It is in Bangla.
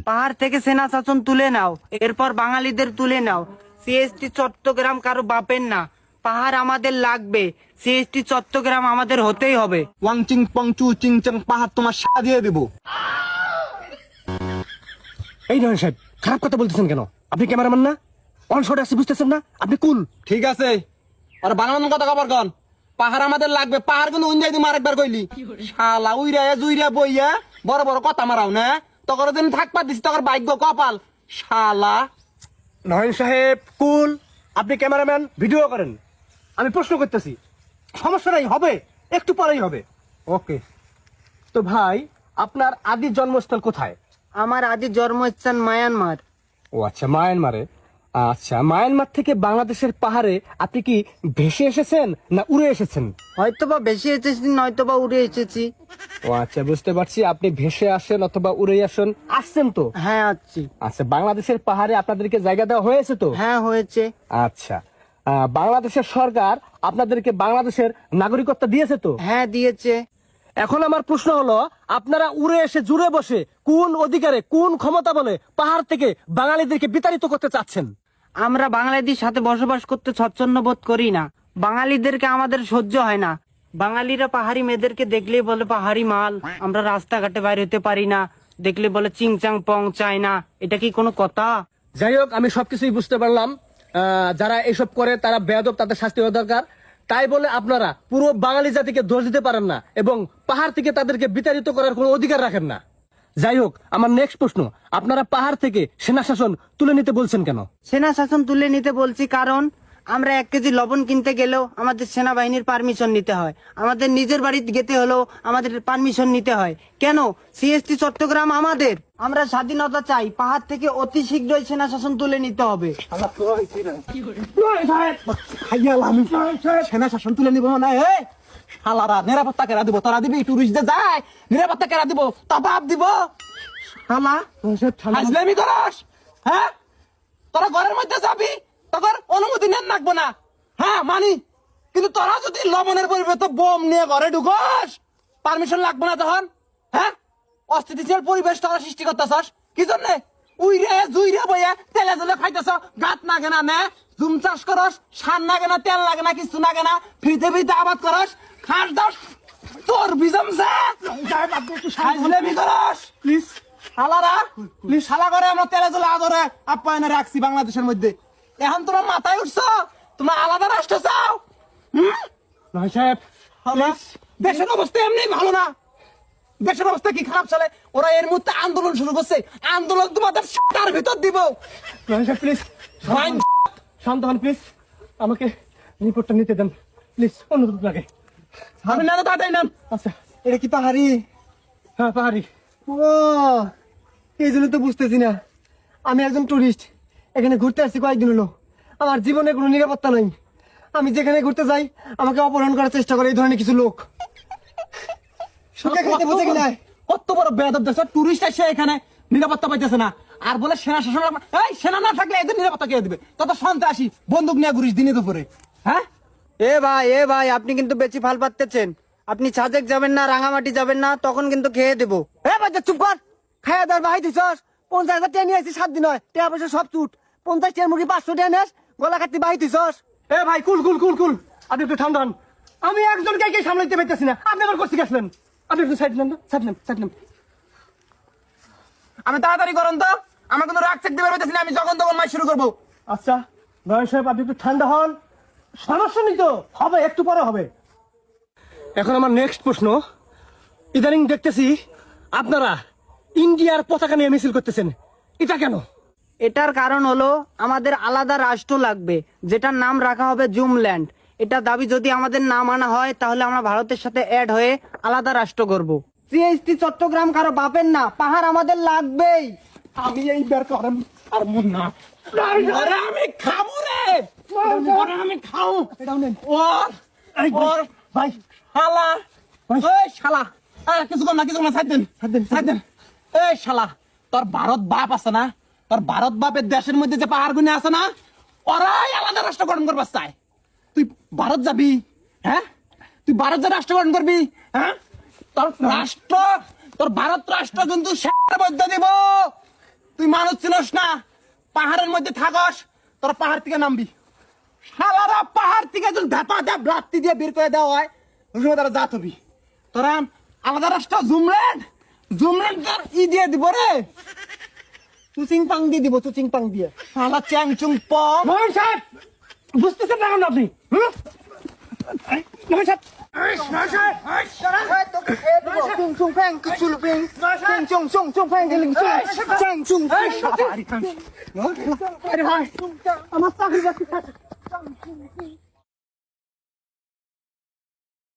পাহাড় থেকে সেনা শাসন তুলে নাও, এরপর বাঙালিদের তুলে নাও। সিএসটি চট্টগ্রাম কারো বাপের না, পাহাড় আমাদের লাগবে। সিএসটি চট্টগ্রাম আমাদের হতেই হবে। ওয়াং চিং পং চু চিং চাং পাহাড় তোমার সাথে দিয়ে দেবো। এই নয় সাহেব, খারাপ কথা বলতেছেন কেন? আপনি ক্যামেরাম্যান না? অন শট আছে, বুঝতেছেন না? আপনি কুল। ঠিক আছে, আর বাংলা কথা খবর কন। পাহাড় আমাদের লাগবে, পাহাড় কিন্তু উঞ্জাই তুমি আরেকবার কইলি। শালা উইরা জুইরা বইয়া বড় বড় কথা মারাও না, তখন দিন থাকবা দিস তখন ভাগ্য কপাল। শালা নয়ন সাহেব কুল, আপনি ক্যামেরাম্যান, ভিডিও করেন। আমি প্রশ্ন করতেছি, সমস্যা নাই, হবে, একটু পরেই হবে। ওকে। তো ভাই, আপনার আদি জন্মস্থল কোথায়? আমার আদি জন্মস্থান মায়ানমার। ও আচ্ছা, মায়ানমারে। আচ্ছা, মায়ানমার থেকে বাংলাদেশের পাহাড়ে আপনি কি ভেসে এসেছেন না উড়ে এসেছেন? হয়তোবা বেশি এসেছি, নয়তোবা উড়ে এসেছি। ও আচ্ছা, বুঝতে পারছি। আপনি ভেসে আসেন অথবা উড়ে আসছেন তো? হ্যাঁ আছি। আচ্ছা, বাংলাদেশের পাহাড়ে আপনাদেরকে জায়গা দেওয়া হয়েছে তো? হ্যাঁ হয়েছে। আচ্ছা, বাংলাদেশের সরকার আপনাদেরকে বাংলাদেশের নাগরিকত্ব দিয়েছে তো? হ্যাঁ দিয়েছে। এখন আমার প্রশ্ন হলো, আপনারা উড়ে এসে জুড়ে বসে কোন অধিকারে, কোন ক্ষমতা বলে পাহাড় থেকে বাঙালিদেরকে বিতাড়িত করতে চাচ্ছেন? আমরা বাঙালিদের সাথে বসবাস করতে স্বচ্ছন্দ বোধ করি না। বাঙালিদেরকে আমাদের সহ্য হয় না। বাঙালিরা পাহাড়ি মেয়েদেরকে দেখলেই বলে পাহাড়ি মাল। আমরা রাস্তাঘাটে বাইরে হতে পারি না, দেখলে বলে চিংচাং পং চায় না। এটা কি কোনো কথা? যাই হোক, আমি সবকিছুই বুঝতে পারলাম। যারা এসব করে তারা বেয়াদব, তাদের শাস্তি হওয়া দরকার। তাই বলে আপনারা পুরো বাঙালি জাতিকে দোষ দিতে পারেন না এবং পাহাড় থেকে তাদেরকে বিতাড়িত করার কোনো অধিকার রাখেন না। যাই হোক, আমার নেক্সট প্রশ্ন, আপনারা পাহাড় থেকে সেনা শাসন তুলে নিতে বলছেন কেন? সেনা শাসন তুলে নিতে বলছি কারণ আমরা 1 কেজি লবণ কিনতে গেলেও আমাদের সেনাবাহিনীর পারমিশন নিতে হয়। আমাদের নিজের বাড়িতে যেতে হলেও আমাদের পারমিশন নিতে হয়। কেন? সিএসটি চট্টগ্রাম আমাদের। আমরা স্বাধীনতা চাই। পাহাড় থেকে অতি শীঘ্রই সেনা শাসন তুলে নিতে হবে। সেনা শাসন তুলে নিব না। শালারা নিরাপত্তা কেরা দিব? তোরা দিবি? টুরিস্টদের যায় নিরাপত্তা কেরা দিব? তা বাপ দিব? শালা হাজলামি করস? হ্যাঁ, তোরা ঘরের মধ্যে যাবি, তখন অনুমতি নেন লাগবো না। হ্যাঁ মানি, কিন্তু তোরা যদি লবণের পরিবর্তে বোম নিয়ে ঘরে ঢুকস, পারমিশন লাগবো না তখন। হ্যাঁ, অস্থিতিশীল পরিবেশ তোরা সৃষ্টি করতেছস কি জন্যে? উইরে জুইরে বইয়া তেলে জলে খাইতেছ, গাত নাগে না নে, জুম চাষ করস, সার নাগে না, তেল লাগে না, কিছু নাগে না, ফ্রিতে ফ্রিতে আবাদ করস, খাস দাস তোর বিজমছে হাজলামি করস। প্লিজ শালারা, প্লিজ শালা করে আমরা তেলে জলে আদরে আপ্যায়নে রাখছি বাংলাদেশের মধ্যে। এখন তোমার মাথায় উঠছো, তোমরা আলাদা রাষ্ট্র চাও? নয় সাহেব, দেশের অবস্থা এমনি ভালো না। দেশের অবস্থা কি খারাপ চলে? ওরা এর মধ্যে আন্দোলন শুরু করছে। আন্দোলন তোমাদের তার ভিতর দিব। নয় সাহেব প্লিজ শান্ত হন, প্লিজ আমাকে রিপোর্টটা নিতে দেন প্লিজ, অনুরোধ লাগে। আমি না তাড়াতাড়ি নাম। আচ্ছা, এটা কি পাহাড়ি? হ্যাঁ পাহাড়ি। ও, এই জন্য তো বুঝতেছি না। আমি একজন টুরিস্ট, এখানে ঘুরতে আসছি কয়েকদিন হলো। আমার জীবনে কোনো নিরাপত্তা নাই। আমি যেখানে ঘুরতে যাই আমাকে অপহরণ করার চেষ্টা করে এই ধরনের কিছু লোক। সুখে খাইতে বোঝে কিনা? কত বড় বেয়াদব দেশ, টুরিস্ট এসে এখানে নিরাপত্তা পাইতেছে না, আর বলে সেনা শাসন। এই সেনা না থাকলে এদের নিরাপত্তা কে দিবে? তত সন্ত্রাসী বন্দুক নিয়ে ঘুরিস দিনে দুপুরে। হ্যাঁ, এ ভাই আপনি কিন্তু বেশি ফাল পাচ্ছেন। আপনি সাজেক যাবেন না, রাঙামাটি যাবেন না, তখন কিন্তু খেয়ে দেবো। বাচ্চা চুপ কর। খাইয়া দার ভাই দিছস 50,000 টাকা নিয়ে আসছি 7 দিন হয়। টাকা পয়সা সব চুট। 50 টাকার মুরগি 500 টাকা নেস, গলা কাটতে বাহি দিছস। এ ভাই কুল কুল কুল কুল, আপনি একটু ঠান্ডা হন। আমি একজনকে কে সামলাইতে পারতেছি না, আপনি আবার করতে গেছিলেন। আপনি একটু সাইড নেন না, সাইড নেন, সাইড নেন। আমি তাড়াতাড়ি করেন তো, আমার কোনো রাগ চেক দিতে পারতেছি না। আমি যখন তখন মাই শুরু করবো। আচ্ছা নয়ন সাহেব, আপনি একটু ঠান্ডা হন। সমস্যা নেই তো, হবে, একটু পরে হবে। এখন আমার নেক্সট প্রশ্ন, ইদানিং দেখতেছি আপনারা ইন্ডিয়ার পতাকা নিয়ে মিছিল করতেছেন, এটা কেন? এটার কারণ হলো আমাদের আলাদা রাষ্ট্র লাগবে, যেটার নাম রাখা হবে জুমল্যান্ড। এটা দাবি যদি আমাদের না মানা হয় তাহলে আমরা ভারতের সাথে অ্যাড হয়ে আলাদা রাষ্ট্র করব। সিএসটি চট্টগ্রাম কারো বাপের না, পাহাড় আমাদের লাগবেই। আমি এই বের করেন আর মন না। আরে আমি খাবো রে, আরে আমি খাও। ওর ভাই শালা, এই শালা, কিছু কর না, কিছু না, ছাড় দেন, ছাড় দেন, ছাড় দেন। এই শালা, তোর ভারত বাপ আছে না, তোর ভারত বাপের দেশের মধ্যে যে পাহাড় গুনে আছে না, ওরাই আলাদা রাষ্ট্র গঠন করবার চায়। তুই ভারত যাবি? হ্যাঁ, তুই ভারত যা রাষ্ট্র গঠন করবি? হ্যাঁ, তোর রাষ্ট্র, তোর ভারত রাষ্ট্র কিন্তু সেটার মধ্যে দিব। মানুষ চিনস না, পাহাড়ের মধ্যে থাকস, তোরা পাহাড় থেকে নামবি। শালারা পাহাড় থেকে যদি ধাপা ধাপ রাত্রি দিয়ে বের করে দেওয়া হয়, ওই সময় তারা জাত হবি। তোরা আলাদা রাস্তা জুমলেন তোর দিয়ে দিব রে, চুচিং পাং দিয়ে দিব, চুচিং পাং দিয়ে। শালা চ্যাং চুং পং। মোহন সাহেব, বুঝতেছেন না কেন আপনি? মোহন সাহেব, চুং চুং ফ্যাং চুল ফ্যাং চুং চুং চুং ফ্যাং গেলিং চুং চুং আরে ভাই, আমার চাকরি বাকরি